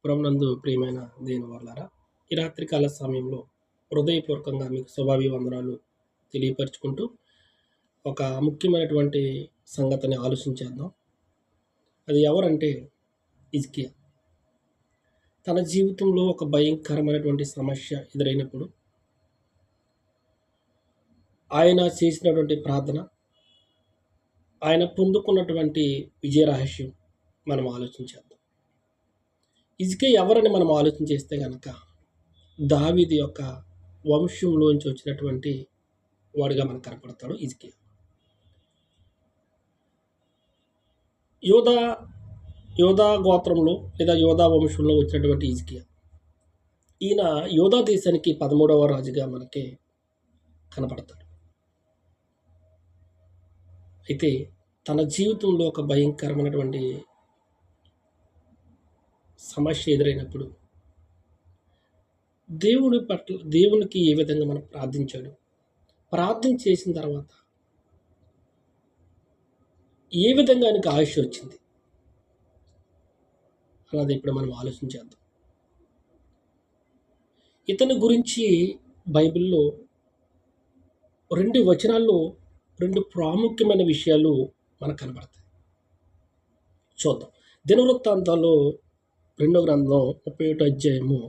ప్రభునందు ప్రియమైన దేవుని వాళ్ళారా, ఈ రాత్రికాల సమయంలో హృదయపూర్వకంగా మీకు శుభాభివందనాలు తెలియపరుచుకుంటూ, ఒక ముఖ్యమైనటువంటి సంగతిని ఆలోచించేద్దాం. అది ఎవరంటే హిజ్కియా. తన జీవితంలో ఒక భయంకరమైనటువంటి సమస్య ఎదురైనప్పుడు ఆయన చేసినటువంటి ప్రార్థన, ఆయన పొందుకున్నటువంటి విజయ రహస్యం మనం ఆలోచించేద్దాం. హిజ్కియా ఎవరని మనం ఆలోచన చేస్తే గనక దావీదు యొక్క వంశంలోంచి వచ్చినటువంటి వాడిగా మనకు కనపడతాడు హిజ్కియా. యోధా గోత్రంలో లేదా యోధా వంశంలో వచ్చినటువంటి హిజ్కియా. ఈయన యోధా దేశానికి 13వ రాజుగా మనకి కనపడతాడు. అయితే తన జీవితంలో ఒక భయంకరమైనటువంటి సమస్య ఎదురైనప్పుడు దేవునికి ఏ విధంగా మనం ప్రార్థించాడు, ప్రార్థన చేసిన తర్వాత ఏ విధంగా ఆయనకు ఆయుష్ వచ్చింది అన్నది ఇప్పుడు మనం ఆలోచించేద్దాం. ఇతని గురించి బైబిల్లో 2 వచనాల్లో 2 ప్రాముఖ్యమైన విషయాలు మనకు కనబడతాయి. చూద్దాం. దినవృత్తాంతాల్లో 2వ గ్రంథం 31వ అధ్యాయము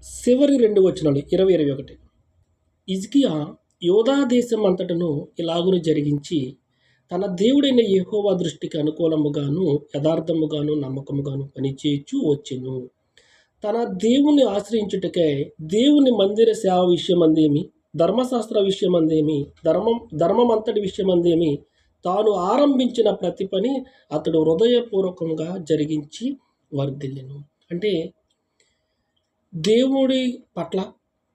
చివరి 2 వచనాలు 20, 21. హిజ్కియా యోధా దేశం అంతటను ఇలాగున జరిగించి తన దేవుడైన యెహోవా దృష్టికి అనుకూలముగాను యథార్థముగాను నమ్మకముగాను పనిచేయచ్చు వచ్చెను. తన దేవుని ఆశ్రయించుటకై దేవుని మందిర సేవ విషయమందేమి, ధర్మశాస్త్ర విషయమందేమి, ధర్మమంతటి విషయమందేమి తాను ఆరంభించిన ప్రతి పని అతడు హృదయపూర్వకంగా జరిగించి వర్ధిల్లెను. అంటే దేవుడి పట్ల,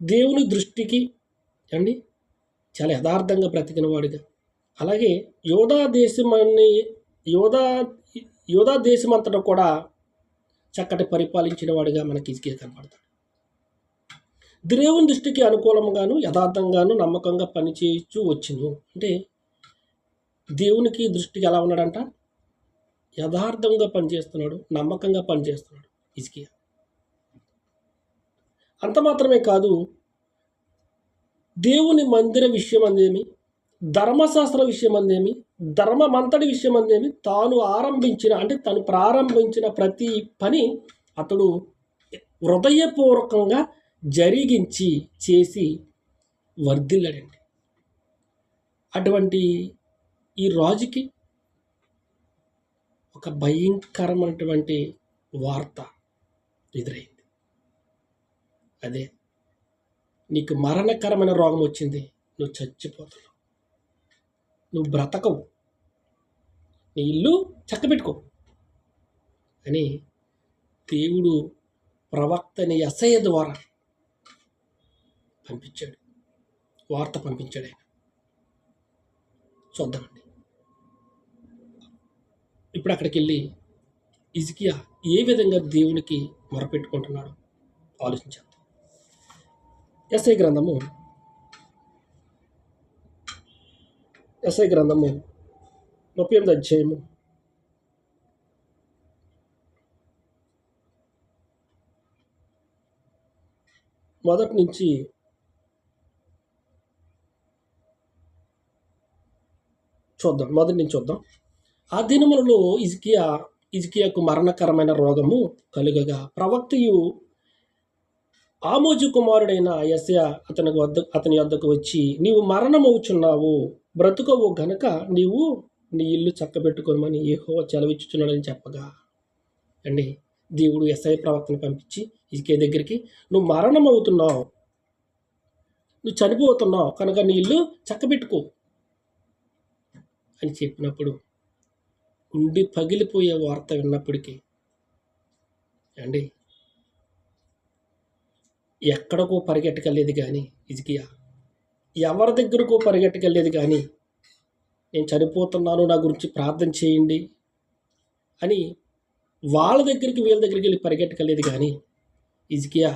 దేవుని దృష్టికి చాలా యథార్థంగా బ్రతికిన వాడిగా, అలాగే యోధా దేశమంతటా కూడా చక్కటి పరిపాలించిన వాడిగా మనకి హిజ్కియా కనపడతాడు. దేవుని దృష్టికి అనుకూలంగాను యథార్థంగాను నమ్మకంగా పనిచేయచ్చు వచ్చును. అంటే దేవునికి దృష్టికి ఎలా ఉన్నాడంట? యథార్థంగా పనిచేస్తున్నాడు, నమ్మకంగా పనిచేస్తున్నాడు హిజ్కియా. అంత మాత్రమే కాదు, దేవుని మందిర విషయం అందేమి, ధర్మశాస్త్ర విషయం అందేమి, ధర్మమంతటి విషయం అందేమి తను ప్రారంభించిన ప్రతి పని అతడు హృదయపూర్వకంగా జరిగించి చేసి వర్ధిల్లాడండి. అటువంటి ఈ రాజుకి ఒక భయంకరమైనటువంటి వార్త ఎదురైంది. అదే, నీకు మరణకరమైన రోగం వచ్చింది, నువ్వు చచ్చిపోతున్నావు, నువ్వు బ్రతకవు, నీ ఇల్లు చక్కబెట్టుకో అని దేవుడు ప్రవక్తని యెషయా ద్వారా పంపించాడు, వార్త పంపించాడు ఆయన. చూద్దామండి. ఇప్పుడు అక్కడికి వెళ్ళి హిజ్కియా ఏ విధంగా దేవునికి మొరపెట్టుకుంటున్నాడు ఆలోచించాం. యెషయా గ్రంథము 38వ అధ్యాయము 1 నుంచి చూద్దాం. ఆ దినములలో హిజ్కియాకు మరణకరమైన రోగము కలుగగా ప్రవక్తయు ఆమోజు కుమారుడైన యెషయా అతని వద్దకు వచ్చి, నీవు మరణమవుచున్నావు, బ్రతుకవు గనక నీవు నీ ఇల్లు చక్కబెట్టుకోమని యెహోవా సెలవిచ్చుచున్నాడని చెప్పగా దేవుడు యెషయా ప్రవక్తను పంపించి హిజ్కియా దగ్గరికి, నువ్వు మరణమవుతున్నావు, నువ్వు చనిపోతున్నావు కనుక నీ ఇల్లు చక్కబెట్టుకో అని చెప్పినప్పుడు గుండె పగిలిపోయే వార్త విన్నప్పటికీ ఎక్కడికో పరిగెట్టకెళ్ళేది కానీ హిజ్కియా, ఎవరి దగ్గరకో పరిగెట్టకెళ్ళేది కానీ, నేను చనిపోతున్నాను, నా గురించి ప్రార్థన చేయండి అని వీళ్ళ దగ్గరికి వెళ్ళి పరిగెట్టకెళ్ళేది కానీ హిజ్కియా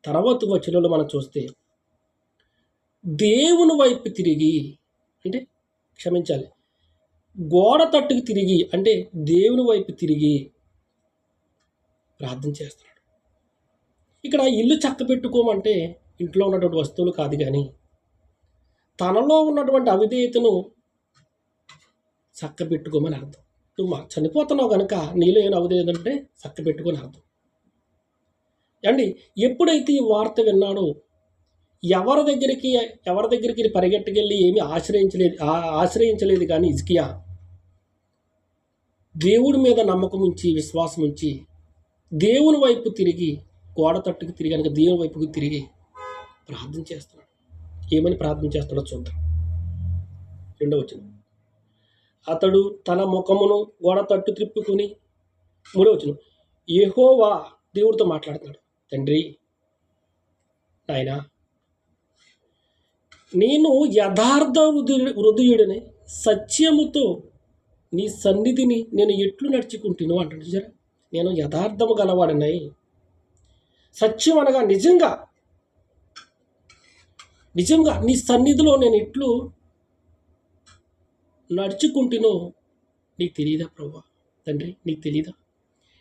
తర్వాత వచనంలో మనం చూస్తే దేవుని వైపు తిరిగి, క్షమించాలి, గోడ తట్టుకు తిరిగి అంటే దేవుని వైపు తిరిగి ప్రార్థన చేస్తున్నాడు. ఇక్కడ ఇల్లు చక్కబెట్టుకోమంటే ఇంట్లో ఉన్నటువంటి వస్తువులు కాదు, కానీ తనలో ఉన్నటువంటి అవిధేయతను చక్కబెట్టుకోమని అర్థం. నువ్వు చనిపోతున్నావు కనుక నీలో ఏం అవిధేయత అంటే చక్కబెట్టుకొని అర్థం. అండి, ఎప్పుడైతే ఈ వార్త విన్నాడో ఎవరి దగ్గరికి పరిగెట్టుకెళ్ళి ఏమీ ఆశ్రయించలేదు కానీ హిజ్కియా దేవుడి మీద నమ్మకం ఉంచి, విశ్వాసం ఉంచి, దేవుని వైపు తిరిగి, గోడ తట్టుకు తిరిగి కనుక దేవుని వైపుకి తిరిగి ప్రార్థన చేస్తున్నాడు. ఏమని ప్రార్థన చేస్తాడో చూద్దాం. 2వ వచనం, అతడు తన ముఖమును గోడ తట్టు త్రిప్పుకుని. 3వ వచనం, యెహోవా దేవుడితో మాట్లాడుతున్నాడు. తండ్రి, నాయనా, నేను యథార్థ హృదయుడిని, సత్యముతో నీ సన్నిధిని నేను ఎట్లు నడుచుకుంటున్నాను అంటాడు. చూసారా, నేను యథార్థము గలవాడినై, సత్యం అనగా నిజంగా నీ సన్నిధిలో నేను ఎట్లు నడుచుకుంటునో నీకు తెలియదా ప్రభువా? తండ్రి, నీకు తెలీదా?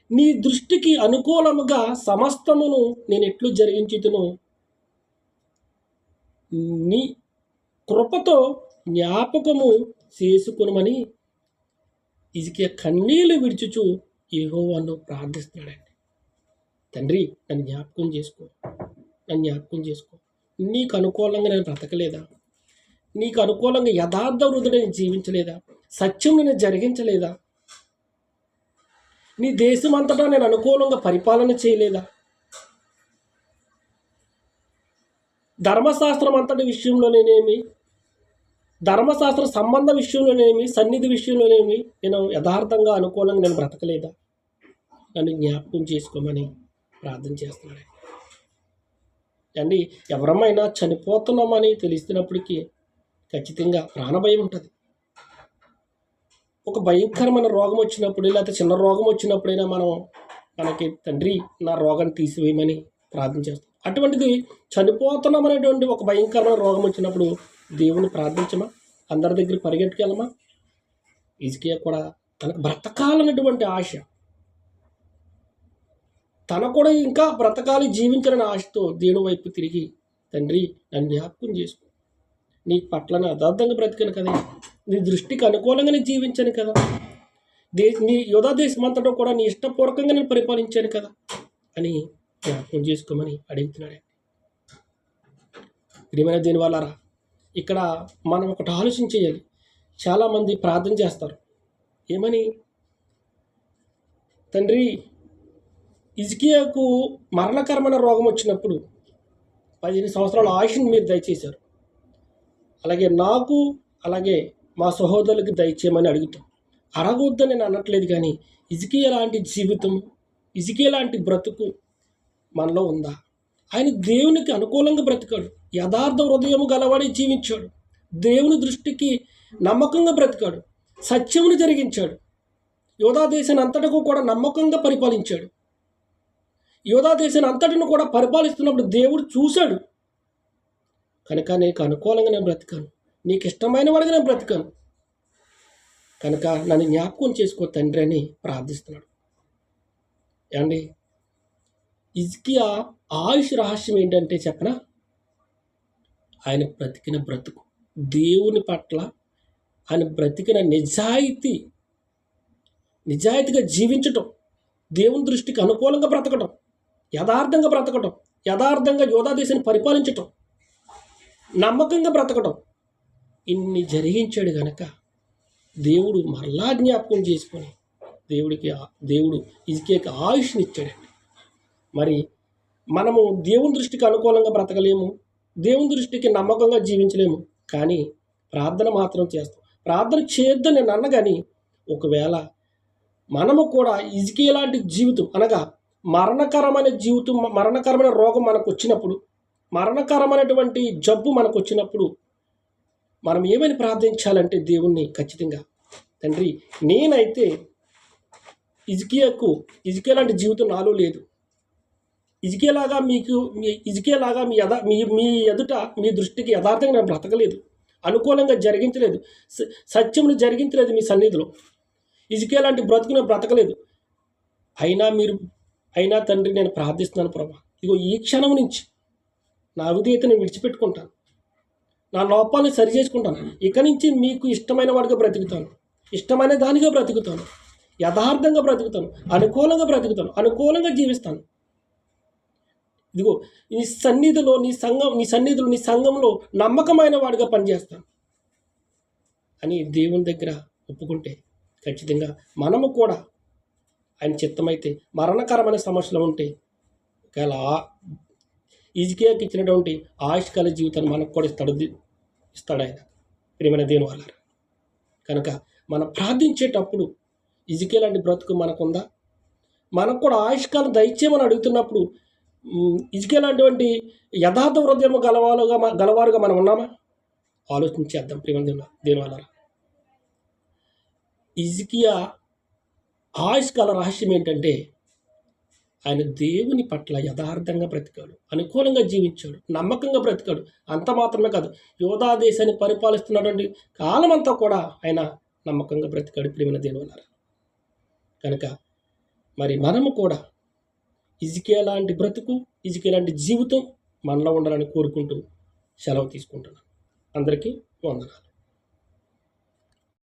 నీ దృష్టికి అనుకూలముగా సమస్తమును నేను ఎట్లు జరిగించుతునో నీ కృపతో జ్ఞాపకము చేసుకునమని హిజ్కియా కన్నీళ్లు విడుచుచు యెహోవాను ప్రార్థిస్తున్నాడండి. తండ్రి, నన్ను జ్ఞాపకం చేసుకో. నీకు అనుకూలంగా నేను బ్రతకలేదా? నీకు అనుకూలంగా యథార్థ హృదయుడిని జీవించలేదా? సత్యం నేను జరిగించలేదా? నీ దేశం అంతటా నేను అనుకూలంగా పరిపాలన చేయలేదా? ధర్మశాస్త్రం అంతటి విషయంలోనేమి, ధర్మశాస్త్ర సంబంధ విషయంలోనేమి, సన్నిధి విషయంలోనేమి నేను యథార్థంగా అనుకూలంగా నేను బ్రతకలేదా? నన్ను జ్ఞాపకం చేసుకోమని ప్రార్థన చేస్తున్నాడు. అండి, ఎవరమైనా చనిపోతున్నామని తెలిసినప్పటికీ ఖచ్చితంగా ప్రాణభయం ఉంటుంది. ఒక భయంకరమైన రోగం వచ్చినప్పుడు, లేకపోతే చిన్న రోగం వచ్చినప్పుడైనా మనకి తండ్రి నా రోగాన్ని తీసివేయమని ప్రార్థన చేస్తాం. అటువంటిది చనిపోతున్నాం అనేటువంటి ఒక భయంకరమైన రోగం వచ్చినప్పుడు దేవుని ప్రార్థించమా? అందరి దగ్గర పరిగెట్టుకెళ్ళమా? హిజ్కియా కూడా తనకు బ్రతకాలనేటువంటి ఆశ, తన కూడా ఇంకా బ్రతకాలి, జీవించాలని ఆశతో దేవుని వైపు తిరిగి, తండ్రి నన్ను జ్ఞాపకం చేసుకో, నీ పట్ల యథార్థంగా బ్రతికాను కదా, నీ దృష్టికి అనుకూలంగా నేను జీవించాను కదా, నీ యోధా దేశం అంతటా కూడా నీ ఇష్టపూర్వకంగా నేను పరిపాలించాను కదా అని జ్ఞాపకం చేసుకోమని అడుగుతున్నాడు. ప్రియమైన దేని వాళ్ళారా, ఇక్కడ మనం ఒకటి ఆలోచన చేయాలి. చాలామంది ప్రార్థన చేస్తారు ఏమని, తండ్రి హిజ్కియాకు మరణకరమైన రోగం వచ్చినప్పుడు 15 సంవత్సరాల ఆయుష్ని మీరు దయచేశారు, అలాగే నాకు అలాగే మా సహోదరులకి దయచేయమని అడుగుతాం. అడగొద్దని నేను అనట్లేదు, కానీ హిజ్కియా లాంటి జీవితం, హిజ్కియా లాంటి బ్రతుకు మనలో ఉందా? ఆయన దేవునికి అనుకూలంగా బ్రతికాడు, యథార్థ హృదయము గలవాడి జీవించాడు, దేవుని దృష్టికి నమ్మకంగా బ్రతికాడు, సత్యమును జరిగించాడు, యోధా దేశాన్ని అంతటకు కూడా నమ్మకంగా పరిపాలించాడు. యోధా దేశాన్ని అంతటిని కూడా పరిపాలిస్తున్నప్పుడు దేవుడు చూశాడు కనుక నీకు అనుకూలంగా నేను బ్రతికాను, నీకు ఇష్టమైన వాడిగా నేను బ్రతికాను కనుక నన్ను జ్ఞాపకం చేసుకో తండ్రి అని ప్రార్థిస్తున్నాడు. ఏమండి, హిజ్కియా ఆయుష్ రహస్యం ఏంటంటే చెప్పనా, ఆయన బ్రతికిన బ్రతుకు, దేవుని పట్ల ఆయన బ్రతికిన నిజాయితీగా జీవించటం, దేవుని దృష్టికి అనుకూలంగా బ్రతకటం, యథార్థంగా బ్రతకటం, యథార్థంగా యోధా దేశాన్ని పరిపాలించటం, నమ్మకంగా బ్రతకటం, ఇన్ని జరిగించాడు గనక దేవుడు మరలా జ్ఞాపకం చేసుకొని దేవుడు హిజ్కియాకి ఆయుష్ని ఇచ్చాడండి. మరి మనము దేవుని దృష్టికి అనుకూలంగా బ్రతకలేము, దేవుని దృష్టికి నమ్మకంగా జీవించలేము, కానీ ప్రార్థన మాత్రం చేస్తాం. ప్రార్థన చేయొద్దని నేను అన్న, కానీ ఒకవేళ మనము కూడా హిజ్కియా లాంటి జీవితం అనగా మరణకరమైన రోగం మనకు వచ్చినప్పుడు, మరణకరమైనటువంటి జబ్బు మనకు వచ్చినప్పుడు మనం ఏమని ప్రార్థించాలంటే దేవుణ్ణి ఖచ్చితంగా, తండ్రి నేనైతే హిజ్కియా లాంటి జీవితం నాలో లేదు, హిజ్కియాలాగా మీ ఎదుట మీ దృష్టికి యథార్థంగా నేను బ్రతకలేదు, అనుకూలంగా జరిగించలేదు, సత్యమును జరిగించలేదు మీ సన్నిధిలో. హిజ్కియా లాంటి బ్రతుకును బ్రతకలేదు. అయినా తండ్రి నేను ప్రార్థిస్తున్నాను ప్రభా, ఇగో ఈ క్షణం నుంచి నా అవిధేయతను విడిచిపెట్టుకుంటాను, నా లోపాలను సరి చేసుకుంటాను. ఇక నుంచి మీకు ఇష్టమైన వాడిగా బ్రతుకుతాను, ఇష్టమైన దానిగా బ్రతుకుతాను, యథార్థంగా బ్రతుకుతాను, అనుకూలంగా బ్రతుకుతాను, అనుకూలంగా జీవిస్తాను. ఇదిగో నీ సన్నిధిలో నీ సంఘంలో నమ్మకమైన వాడిగా పనిచేస్తాను అని దేవుని దగ్గర ఒప్పుకుంటే ఖచ్చితంగా మనము కూడా ఆయన చిత్తమైతే మరణకరమైన సమస్యలు ఉంటే ఒకవేళ హిజ్కియాకి ఇచ్చినటువంటి ఆయుష్కాల జీవితాన్ని మనకు కూడా ఇస్తాడు ఆయన, ప్రియమైన దేవుని వల్ల. కనుక మనం ప్రార్థించేటప్పుడు హిజ్కియా లాంటి బ్రతుకు మనకుందా? మనకు కూడా ఆయుష్కాలం దయచేయమని అడుగుతున్నప్పుడు హిజ్కియా లాంటి యథార్థ హృదయం గలవారుగా మనం ఉన్నామా? ఆలోచించేద్దాం ప్రియమైన దేవుని వల్ల. హిజ్కియా ఆయుష్కాల రహస్యం ఏంటంటే ఆయన దేవుని పట్ల యథార్థంగా బ్రతికాడు, అనుకూలంగా జీవించాడు, నమ్మకంగా బ్రతికాడు. అంత మాత్రమే కాదు, యోధా దేశాన్ని పరిపాలిస్తున్నటువంటి కాలం అంతా కూడా ఆయన నమ్మకంగా బ్రతికాడు, ప్రియమైన దేవుని వల్ల. కనుక మరి మనము కూడా హిజ్కియా లాంటి బ్రతుకు, హిజ్కియా లాంటి జీవితం మనలో ఉండాలని కోరుకుంటూ సెలవు తీసుకుంటున్నాను. అందరికీ వందనాలు.